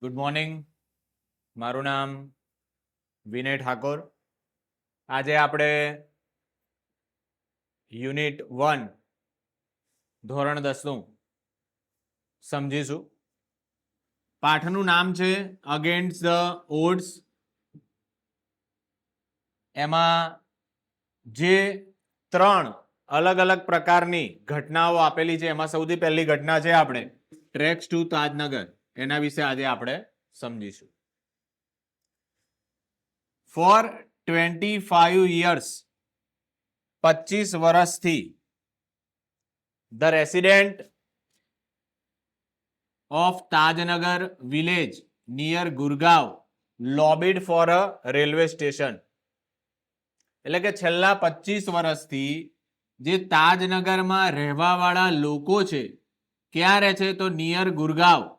Good morning. મારું નામ વિનય ઠાકોર. આજે આપણે યુનિટ 1 ધોરણ 10નું સમજીશું. પાઠનું નામ છે અગેન્સ્ટ ધ ઓડ્સ. એમાં જે 3 અલગ અલગ પ્રકારની ઘટનાઓ આપેલી છે એમાં સૌથી પહેલી ઘટના છે આપણે ટ્રેક્સ ટુ તાજનગર. એના વિશે આજે આપણે સમજીશું. ફોર 25 years 25 વર્ષથી the resident of Tajnagar village near Gurgaon lobbied for a railway station. એટલે કે છેલ્લા 25 વર્ષથી જે તાજનગરમાં રહેવાવાળા લોકો છે ક્યાં રહે છે તો near Gurgaon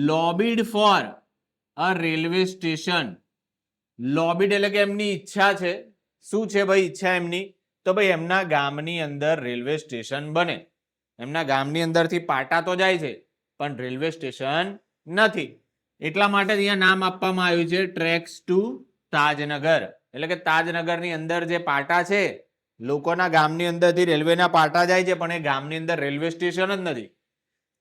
lobbied for a railway station. Lobbied એટલે કે એમની ઈચ્છા છે. શું છે ભાઈ ઈચ્છા એમની? તો ભાઈ એમના ગામની અંદર રેલવે સ્ટેશન બને. એમના ગામની અંદરથી પાટા તો જાય છે પણ રેલવે સ્ટેશન નથી. એટલા માટે અહીંયા નામ આપવામાં આવ્યું છે ટ્રેક્સ ટુ તાજનગર. એટલે કે તાજનગરની અંદર જે પાટા છે, લોકોના ગામની અંદરથી રેલવેના પાટા જાય છે પણ એ ગામની અંદર રેલવે સ્ટેશન જ નથી.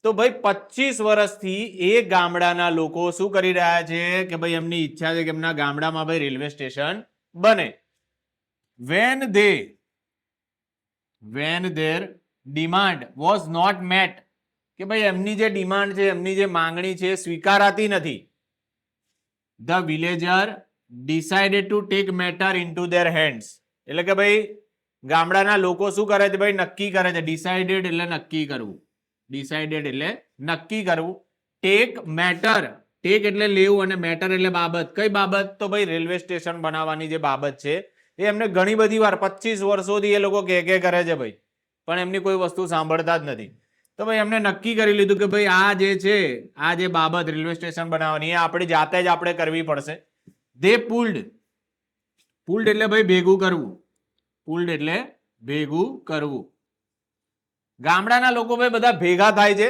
તો ભાઈ 25 વર્ષથી એ ગામડાના લોકો શું કરી રહ્યા છે કે ભાઈ એમની ઈચ્છા છે કે એમના ગામડામાં ભાઈ રેલવે સ્ટેશન બને. when their demand was not met, કે ભાઈ એમની જે ડિમાન્ડ છે, એમની જે માંગણી છે સ્વીકારાતી નથી. the villager decided to take matter into their hands. એટલે કે ભાઈ ગામડાના લોકો શું કરે છે ભાઈ નક્કી કરે છે. ડિસાઇડેડ એટલે નક્કી કરવું. ડિસાઇડેડ એટલે નક્કી કરવું. ટેક મેટર, ટેક એટલે લેવું અને મેટર એટલે બાબત. કઈ બાબત? તો ભાઈ રેલવે સ્ટેશન બનાવવાની જે બાબત છે એ એમને ઘણી બધી વાર 25 વર્ષોથી એ લોકો કે કરે છે ભાઈ, પણ એમની કોઈ વસ્તુ સાંભળતા જ નથી. તો ભાઈ એમને નક્કી કરી લીધું કે ભાઈ આ જે છે, આ જે બાબત રેલવે સ્ટેશન બનાવવાની એ આપણી જાતે જ આપણે કરવી પડશે. દે પુલ્ડ એટલે ભાઈ ભેગું કરવું. પુલ્ડ એટલે ભેગું કરવું. ગામડાના લોકો ભાઈ બધા ભેગા થાય છે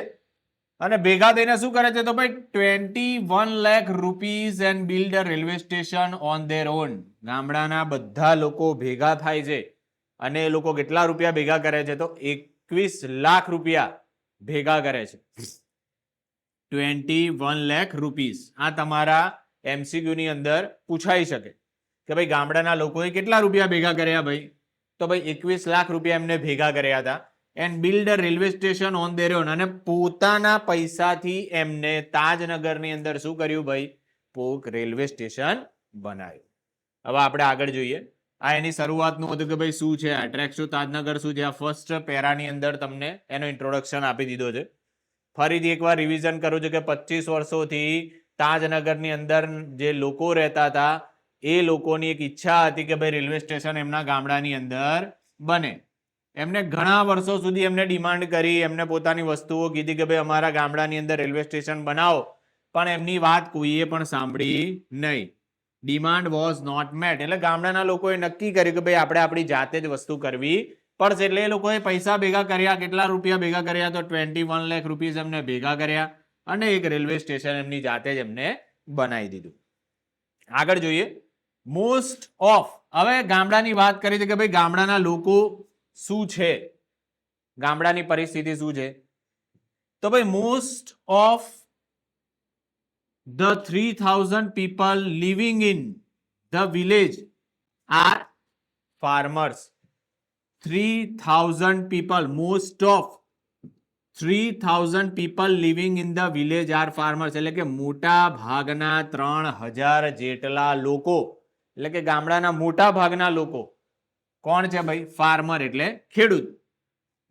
અને ભેગા થઈને શું કરે છે તો ભાઈ 21 lakh rupees and build a railway station on there on. ગામડાના બધા લોકો ભેગા થાય છે અને એ લોકો કેટલા રૂપિયા ભેગા કરે છે તો 21 લાખ રૂપિયા ભેગા કરે છે. 21 લાખ રૂપીસ. આ તમારા MCQ ની અંદર પૂછાઈ શકે કે ભાઈ ગામડાના લોકોએ કેટલા રૂપિયા ભેગા કર્યા ભાઈ? તો ભાઈ 21 લાખ રૂપિયા એમને ભેગા કર્યા હતા. And build a railway station on there on. અને પોતાના પૈસાથી એમને તાજનગરની અંદર શું કર્યું ભાઈ? રેલવે સ્ટેશન બનાવ્યું. હવે આપણે આગળ જોઈએ. આ એની શરૂઆતનું હતું કે ભાઈ શું છે આ ટ્રેક્સ ટુ તાજનગર શું છે. આ ફર્સ્ટ પેરાની અંદર તમને એનો ઇન્ટ્રોડક્શન આપી દીધો છે. ફરીથી એકવાર રિવિઝન કરું છું કે 25 વર્ષોથી તાજનગરની અંદર જે લોકો રહેતા હતા એ લોકોની એક ઈચ્છા હતી કે ભાઈ રેલવે સ્ટેશન એમના ગામડાની અંદર બને. એમને ઘણા વર્ષો સુધી એમને ડિમાન્ડ કરી, એમને પોતાની વસ્તુઓ કીધી કે ભાઈ અમારા ગામડાની અંદર રેલવે સ્ટેશન બનાવો, પણ એમની વાત કોઈએ પણ સાંભળી નહીં. Demand was not met. એટલે ગામડાના લોકોએ નક્કી કર્યું કે ભાઈ આપણે આપણી જાતે જ વસ્તુ કરવી પડશે. એટલે એ લોકોએ પૈસા ભેગા કર્યા. કેટલા રૂપિયા ભેગા કર્યા? તો 21 લાખ રૂપીસ એમને ભેગા કર્યા અને એક રેલવે સ્ટેશન એમની જાતે જ એમને બનાવી દીધું. આગળ જોઈએ. મોસ્ટ ઓફ, હવે ગામડાની વાત કરી છે કે ભાઈ ગામડાના લોકો શું છે, ગામડાની પરિસ્થિતિ શું છે. તો ભાઈ most of the 3000 people living in the village are farmers. 3000 people, most of 3000 people living in the village are farmers. એટલે કે મોટા ભાગના 3000 જેટલા લોકો, એટલે કે ગામડાના મોટા ભાગના લોકો કોણ છે ભાઈ? ફાર્મર એટલે ખેડૂત.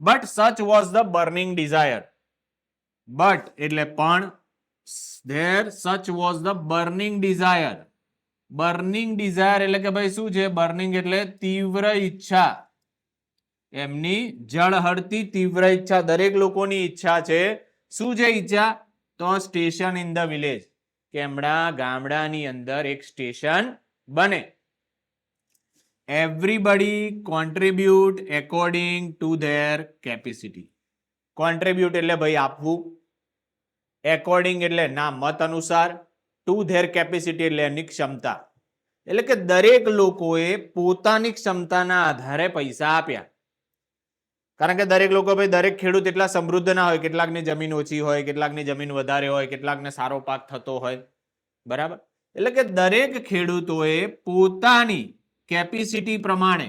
But such was the burning desire. But એટલે પણ, there such was the burning desire. Burning desire એટલે કે ભાઈ શું છે? બર્નિંગ એટલે તીવ્ર ઈચ્છા. એમની જળહળતી તીવ્ર ઈચ્છા. દરેક લોકોની ઈચ્છા છે. શું છે ઈચ્છા? તો સ્ટેશન ઇન ધ વિલેજ, કે એમના ગામડાની અંદર એક સ્ટેશન બને. everybody contribute according to their capacity. Contribute એટલે ભાઈ આપવું. એકોર્ડિંગ એટલે ના મત અનુસાર, ટુ ધેર કેપેસિટી એટલે એની ક્ષમતા. એટલે કે દરેક લોકોએ પોતાની ક્ષમતાના આધારે પૈસા આપ્યા. કારણ કે દરેક લોકો ભાઈ દરેક ખેડૂત એટલા સમૃદ્ધ ના હોય, કેટલાકની જમીન ઓછી હોય, કેટલાકની જમીન વધારે હોય, કેટલાકને સારો પાક થતો હોય, બરાબર. એટલે કે દરેક ખેડૂતોએ પોતાની કેપેસિટી પ્રમાણે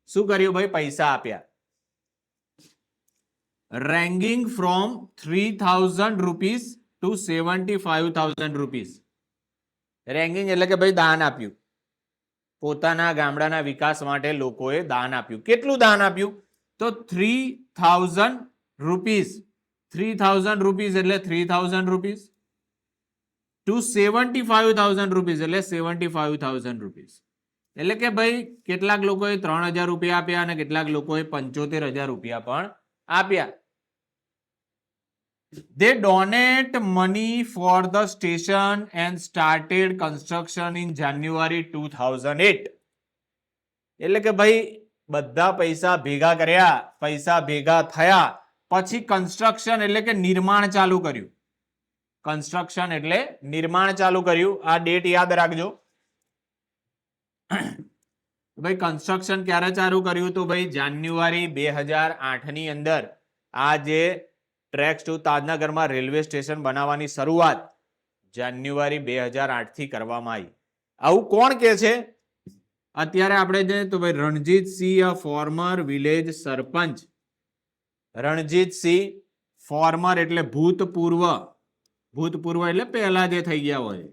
શું કર્યું ભાઈ? પૈસા આપ્યા. Ranking from 3000 rupees to 75,000 rupees. Ranking એટલે કે ભાઈ દાન આપ્યું. પોતાના ગામડાના વિકાસ માટે લોકોએ દાન આપ્યું. કેટલું દાન આપ્યું? તો 3000 રૂપીસ. 3000 રૂપીસ એટલે 3000 રૂપીસ ટુ 75,000 રૂપીસ એટલે 75,000 રૂપીસ. એટલે કે ભાઈ કેટલાક લોકોએ 3000 રૂપિયા આપ્યા અને કેટલાક લોકોએ 75,000 રૂપિયા પણ આપ્યા. They donate money for the station and started construction in January 2008. એટલે કે ભાઈ બધા પૈસા ભેગા કર્યા, પૈસા ભેગા થયા પછી કન્સ્ટ્રક્શન એટલે કે નિર્માણ ચાલુ કર્યું. કન્સ્ટ્રક્શન એટલે નિર્માણ ચાલુ કર્યું. આ ડેટ યાદ રાખજો ભાઈ. કન્સ્ટ્રક્શન ક્યારે ચાલુ કર્યું? તો ભાઈ જાન્યુઆરી 2008 ની અંદર આ જે ટ્રેક્સ ટુ તાજનગરમાં રેલવે સ્ટેશન બનાવવાની શરૂઆત જાન્યુઆરી 2008 થી કરવામાં આવી. આવું કોણ કે છે? અત્યારે આપણે જે તો ભાઈ રણજીતસિંહ, ફોર્મર વિલેજ સરપંચ. રણજીતસિંહ ફોર્મર એટલે ભૂતપૂર્વ, ભૂતપૂર્વ એટલે પહેલા જે થઈ ગયા હોય.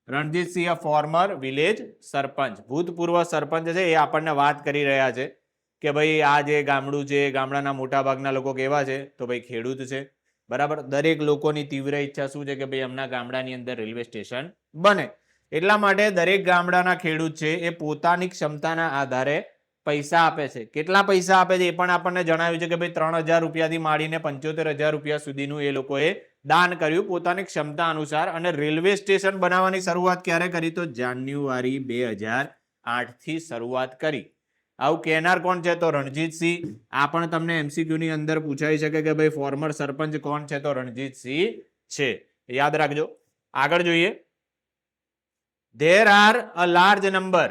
રણજીતસિંહ ફોર્મર વિલેજ સરપંચ, ભૂતપૂર્વ સરપંચ છે. એ આપણને વાત કરી રહ્યા છે કે ભાઈ આ જે ગામડું છે, ગામડાના મોટા ભાગના લોકો કેવા છે? તો ભાઈ ખેડૂત છે, બરાબર. દરેક લોકોની તીવ્ર ઈચ્છા શું છે કે ભાઈ એમના ગામડાની અંદર રેલવે સ્ટેશન બને. એટલા માટે દરેક ગામડાના ખેડૂત છે એ પોતાની ક્ષમતાના આધારે પૈસા આપે છે. કેટલા પૈસા આપે છે એ પણ આપણને જણાવ્યું છે કે ભાઈ 3000 રૂપિયાથી માંડીને 75,000 રૂપિયા સુધીનું એ લોકોએ દાન કર્યું પોતાની ક્ષમતા અનુસાર. અને રેલવે સ્ટેશન બનાવવાની શરૂઆત ક્યારે કરી? તો જાન્યુઆરી 2008 થી શરૂઆત કરી. આવું કહેનાર કોણ છે? તો રણજીતસિંહ. આ પણ તમને MCQ ની અંદર પૂછાઈ શકે કે ભાઈ ફોર્મર સરપંચ કોણ છે? તો રણજીતસિંહ છે. યાદ રાખજો. આગળ જોઈએ. There are a large number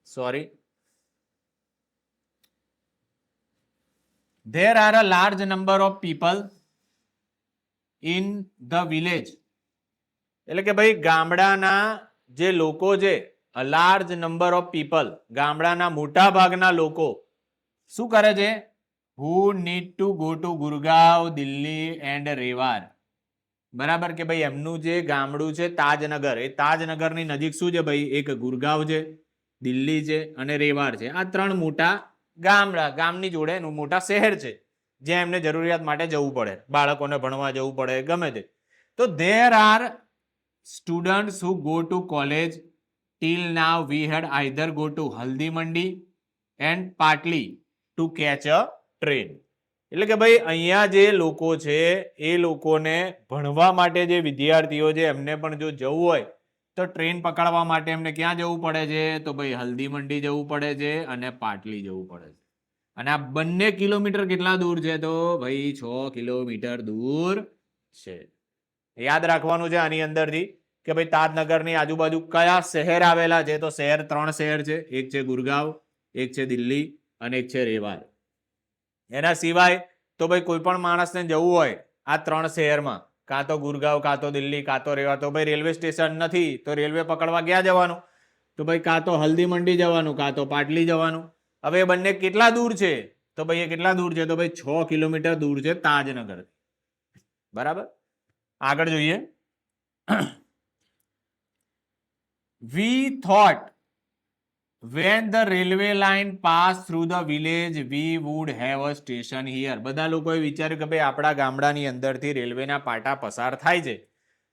sorry. There are a large number of people in the village. એટલે કે ભાઈ ગામડાના જે લોકો છે, a large number of people, ગામડાના મોટા ભાગના લોકો શું કરે છે? who need to go to Gurgaon, Delhi and Rewar. બરાબર કે ભાઈ એમનું જે ગામડું છે તાજનગર, એ તાજનગરની નજીક શું છે ભાઈ? એક ગુરગાંવ છે, દિલ્હી છે અને રેવાર છે. આ ત્રણ મોટા ગામડા, ગામની જોડે એનું મોટા શહેર છે જ્યાં એમને જરૂરિયાત માટે જવું પડે, બાળકોને ભણવા જવું પડે, ગમે તે. તો there are students who go to college. Till now we had either go to Haldi Mandi and Patli to catch a train. એટલે કે ભાઈ અહીંયા જે લોકો છે એ લોકોને ભણવા માટે જે વિદ્યાર્થીઓ છે એમને પણ જો જવું હોય તો ટ્રેન પકડવા માટે એમને ક્યાં જવું પડે છે? તો ભાઈ હલ્દી મંડી જવું પડે છે અને પાટલી જવું પડે છે. અને આ બંને કિલોમીટર કેટલા દૂર છે? તો ભાઈ 6 કિલોમીટર દૂર છે. યાદ રાખવાનું છે આની અંદરથી કે ભાઈ તાજનગરની આજુબાજુ કયા શહેર આવેલા છે? તો શહેર 3 શહેર છે. એક છે ગુરગાંવ, એક છે દિલ્હી અને એક છે રેવાર. એના સિવાય તો ભાઈ કોઈ પણ માણસને જવું હોય આ 3 શહેરમાં, કાં તો ગુરગાંવ, કાં તો દિલ્હી, કાં તો રેવાર, તો ભાઈ રેલવે સ્ટેશન નથી તો રેલવે પકડવા ક્યાં જવાનું? તો ભાઈ કાં તો હલ્દી મંડી જવાનું, કાં તો પાટલી જવાનું. હવે એ બંને કેટલા દૂર છે? તો ભાઈ એ કેટલા દૂર છે? તો ભાઈ 6 કિલોમીટર દૂર છે તાજનગર. બરાબર. આગળ જોઈએ. We thought when the railway line passed through the village we would have a station here. બધા લોકોએ વિચાર્યું કે ભાઈ આપણા ગામડાની અંદરથી રેલવેના પાટા પસાર થાય છે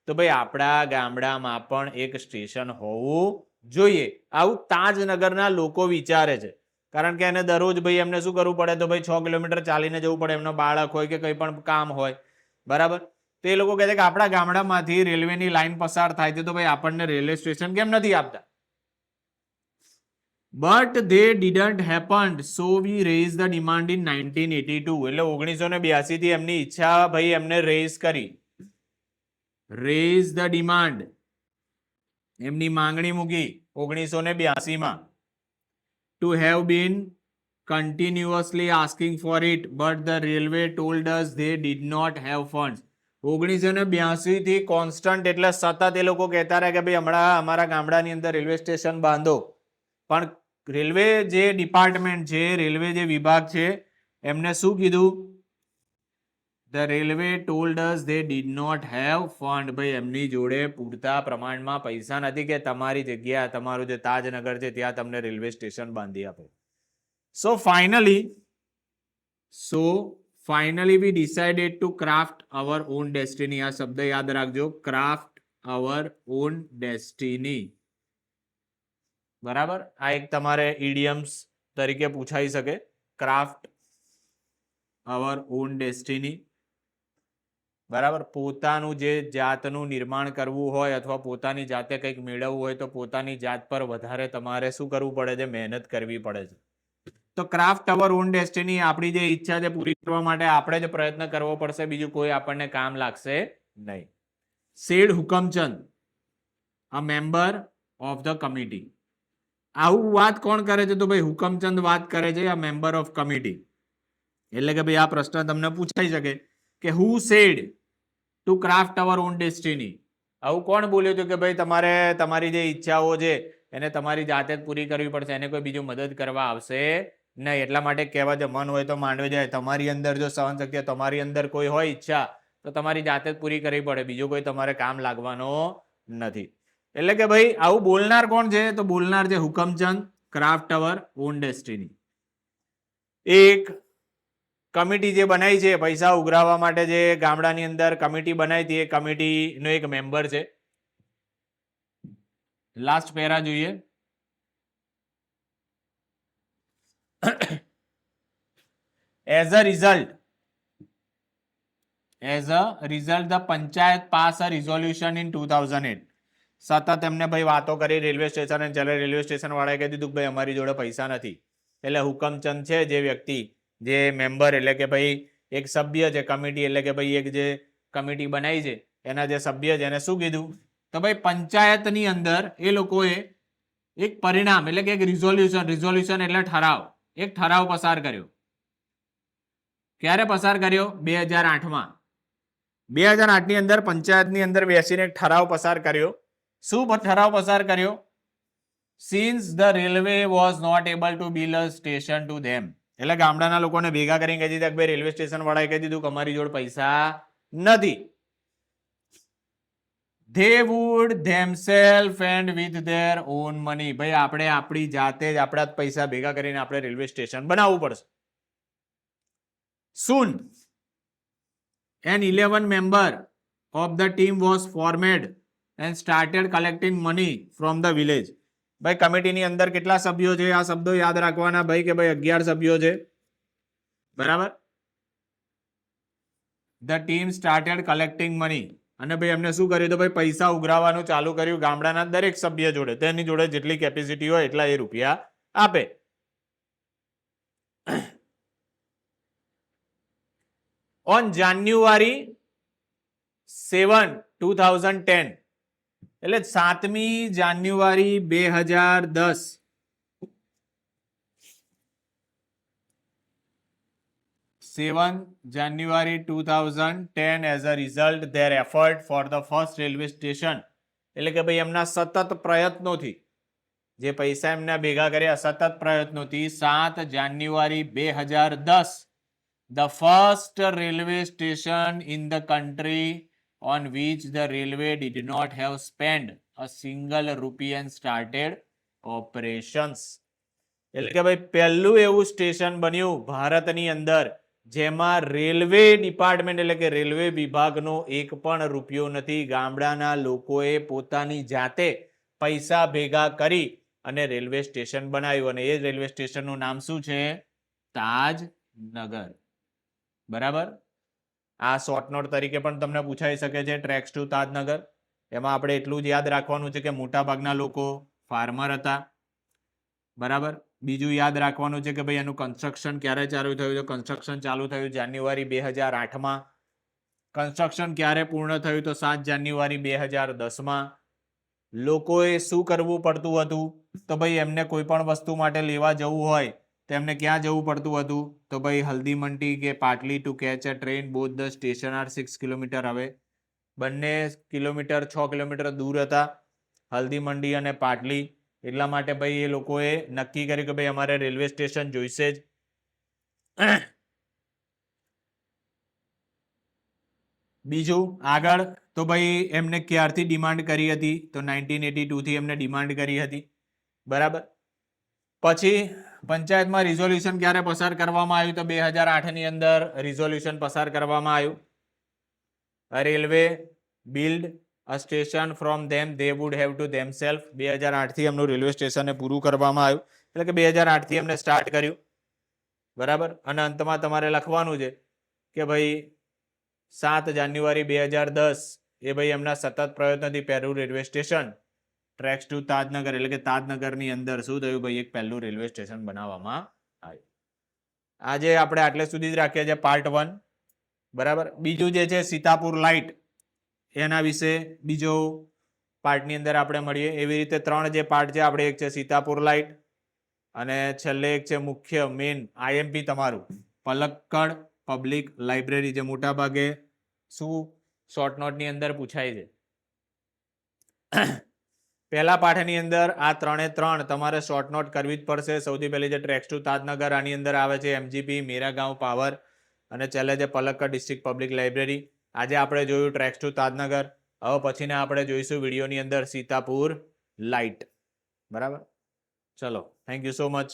તો ભાઈ આપણા ગામડામાં પણ એક સ્ટેશન હોવું જોઈએ. આવું તાજનગરના લોકો વિચારે છે. કારણ કે એને દરરોજ ભાઈ એમને શું કરવું પડે? તો ભાઈ 6 કિલોમીટર ચાલીને જવું પડે. એમનો બાળક હોય કે કંઈ પણ કામ હોય, બરાબર. તો એ લોકો કહે છે કે આપણા ગામડામાંથી રેલવેની લાઈન પસાર થાય છે તો ભાઈ આપણને રેલવે સ્ટેશન કેમ નથી આપતા? But they didn't happened so we raise the demand in 1982. એટલે 1982 થી એમની ઈચ્છા ભાઈ એમને રેઝ કરી, રેઝ ધ ડિમાન્ડ, એમની માંગણી મૂકી 1982 માં, to have been continuously asking for it, but the railway told us they did not have funds. 1982 થી કોન્સ્ટન્ટ એટલે સતત એ લોકો કહેતા રહ્યા કે ભાઈ હમણાં અમારા ગામડાની અંદર રેલવે સ્ટેશન બાંધો, પણ રેલવે જે ડિપાર્ટમેન્ટ છે, રેલવે જે વિભાગ છે, એમને શું કીધું? The railway told us they did not have fund. ભાઈ એમની જોડે પૂરતા પ્રમાણમાં પૈસા નથી કે તમારી જગ્યા, તમારું જે તાજનગર છે ત્યાં તમને રેલવે સ્ટેશન બાંધી આપે. So finally we decided to craft our own destiny. આ શબ્દ યાદ રાખજો, craft our own destiny. બરાબર, આ એક તમારે idioms તરીકે પૂછાઈ શકે, craft our own destiny. બરાબર, પોતાનું જે જાતનું નિર્માણ કરવું હોય અથવા પોતાની જાતે કંઈક મેળવવું હોય તો પોતાની જાત પર વધારે તમારે શું કરવું પડે છે? મહેનત કરવી પડે છે. તો ક્રાફ્ટ અવર ઓન ડેસ્ટિની, આપણી જે ઈચ્છા છે પૂરી કરવા માટે આપણે જ પ્રયત્ન કરવો પડશે, બીજું કોઈ આપણને કામ લાગશે નહીં. Said Hukamchand, a member of the committee. આવું વાત કોણ કરે છે? તો ભાઈ હુકમચંદ વાત કરે છે, અ મેમ્બર ઓફ કમિટી. એટલે કે ભાઈ આ પ્રશ્ન તમને પૂછાઈ શકે કે who said to cart hour on destiny. આવું કોણ બોલ્યું હતું કે ભાઈ તમારે તમારી જે ઈચ્છાઓ છે એને તમારી જાતે જ પૂરી કરવી પડશે, એને કોઈ બીજું મદદ કરવા આવશે નહીં. એટલા માટે કહેવા છે મન હોય તો માંડવે જાય. તમારી અંદર જો સહન શક્તિ, તમારી અંદર કોઈ હોય ઈચ્છા તો તમારી જાતે જ પૂરી કરવી પડે, બીજું કોઈ તમારે કામ લાગવાનો નથી. એટલે કે ભાઈ આવું બોલનાર કોણ છે? તો બોલનાર છે Hukamchand, craft hour on destiny. એક કમિટી જે બનાવી છે પૈસા ઉઘરાવવા માટે, જે ગામડાની અંદર કમિટી બનાવી હતી, એ કમિટીનો એક મેમ્બર છે. લાસ્ટ પેરા જોઈએ. As a result, the panchayat passed a resolution in 2008. સતત એમને ભાઈ વાતો કરી રેલવે સ્ટેશન, અને જ્યારે રેલવે સ્ટેશન વાળાએ કહી દીધું કે ભાઈ અમારી જોડે પૈસા નથી, એટલે હુકમચંદ છે જે વ્યક્તિ, જે મેમ્બર એટલે કે ભાઈ એક સભ્ય છે કમિટી, એટલે કે ભાઈ એક જે કમિટી બનાવી છે એના જે સભ્ય છે એને શું કીધું? તો ભાઈ પંચાયતની અંદર એ લોકોએ એક પરિણામ એટલે કે એક રિઝોલ્યુશન એટલે ઠરાવ, એક ઠરાવ પસાર કર્યો. ક્યારે પસાર કર્યો? 2008માં. 2008 ની અંદર પંચાયતની અંદર બેસીને એક ઠરાવ પસાર કર્યો. શું ઠરાવ પસાર કર્યો? Since the railway was not able to build a station to them. એટલે ગામડાના લોકોને ભેગા કરીને કહી દીધા કે ભાઈ રેલવે સ્ટેશન વાળાએ કહી દીધું કે અમારી જોડે પૈસા નથી. They would themselves and with their own money. ભાઈ આપણે આપણી જાતે જ આપણા પૈસા ભેગા કરીને આપણે રેલવે સ્ટેશન બનાવવું પડશે. Soon an 11 member of the team was formed and started collecting money from the village. ભાઈ કમિટીની અંદર કેટલા સભ્યો છે? આ શબ્દો યાદ રાખવાના ભાઈ કે ભાઈ 11 સભ્યો છે. બરાબર. The team started collecting money. અને ભાઈ એમને શું કર્યું? તો ભાઈ પૈસા ઉઘરાવવાનું ચાલુ કર્યું ગામડાના દરેક સભ્ય જોડે. તેની જોડે જેટલી કેપેસિટી હોય એટલા એ રૂપિયા આપે. On January 7, 2010, એટલે 7મી જાન્યુઆરી 2010, January 2010, as a result their effort for the first railway station, એટલે કે ભાઈ એમના સતત પ્રયત્નોથી, જે પૈસા એમને ભેગા કર્યા સતત પ્રયત્નોથી, 7 જાન્યુઆરી 2010, the first railway station in the country on which the railway did not have spent a single rupee and started operations. એટલે કે ભાઈ પહેલું એવું સ્ટેશન બન્યું ભારતની અંદર જેમાં રેલવે ડિપાર્ટમેન્ટ એટલે કે રેલવે વિભાગનો એક પણ રૂપિયો નથી. ગામડાના લોકોએ પોતાની જાતે પૈસા ભેગા કરી અને રેલવે સ્ટેશન બનાવ્યું, અને એ રેલવે સ્ટેશનનું નામ શું છે? તાજનગર. બરાબર. આ શોર્ટ નોટ તરીકે પણ તમને પૂછાઈ શકે છે, ટ્રેક્સ ટુ તાજનગર. એમાં આપણે એટલું જ યાદ રાખવાનું છે કે મોટા ભાગના લોકો ફાર્મર હતા. બરાબર. બીજું યાદ રાખવાનું છે કે ભાઈ એનું કન્સ્ટ્રક્શન ક્યારે ચાલુ થયું? તો કન્સ્ટ્રક્શન ચાલુ થયું જાન્યુઆરી 2008માં. કન્સ્ટ્રક્શન ક્યારે પૂર્ણ થયું? તો 7 જાન્યુઆરી 2010માં. લોકોએ શું કરવું પડતું હતું? તો ભાઈ એમને કોઈ પણ વસ્તુ માટે લેવા જવું હોય તો એમને ક્યાં જવું પડતું હતું? તો ભાઈ હલ્દી મંડી કે Patli to catch a train. Both the station are 6 kilometre away. બંને કિલોમીટર 6 કિલોમીટર દૂર હતા હલ્દી મંડી અને પાટલી. એટલા માટે ભાઈ એ લોકોએ નક્કી કર્યું કે ભાઈ અમારે રેલવે સ્ટેશન જોઈશે જ. બીજું આગળ તો ભાઈ એમને ક્યારથી ડિમાન્ડ કરી હતી? તો 1982 થી એમને ડિમાન્ડ કરી હતી. બરાબર. પછી પંચાયતમાં રિઝોલ્યુશન ક્યારે પસાર કરવામાં આવ્યું? તો 2008 ની અંદર રિઝોલ્યુશન પસાર કરવામાં આવ્યું. Railway build a station from them they would have to themself. 2008 થી એમનું રેલવે સ્ટેશન પૂરું કરવામાં આવ્યું. એટલે કે 2008 થી એમને સ્ટાર્ટ કર્યું. બરાબર. અને અંતમાં તમારે લખવાનું છે કે ભાઈ 7 જાન્યુઆરી 2010 એ ભાઈ એમના સતત પ્રયત્નોથી પહેલું railway station tracks to Tajnagar એટલે કે તાજનગરની અંદર શું થયું ભાઈ? એક પહેલું રેલવે સ્ટેશન બનાવવામાં આવ્યું. આજે આપણે આટલે સુધી જ રાખીએ છીએ પાર્ટ 1. બરાબર. બીજું જે છે સીતાપુર લાઇટ, એના વિશે બીજો પાર્ટની અંદર આપણે મળીએ. એવી રીતે 3 જે પાર્ટ છે આપણે, એક છે સીતાપુર લાઇટ અને છેલ્લે એક છે મુખ્ય મેઇન આઈએમપી તમારું પલક્કડ પબ્લિક લાઇબ્રેરી, જે મોટા ભાગે શું શોર્ટ નોટની અંદર પૂછાય છે. પહેલા પાઠની અંદર આ 3 તમારે શોર્ટ નોટ કરવી જ પડશે. સૌથી પહેલી જે ટ્રેક્સ ટુ તાજનગર, આની અંદર આવે છે એમજીપી, મેરાગાંવ પાવર અને છેલ્લે છે પલક્કડ ડિસ્ટ્રિક્ટ પબ્લિક લાઇબ્રેરી. આજે આપણે જોયું ટ્રેક્સ ટુ તાજનગર. હવે પછીને આપણે જોઈશું વિડીયોની અંદર સીતાપુર લાઇટ. બરાબર. ચલો, થેન્ક યુ સો મચ.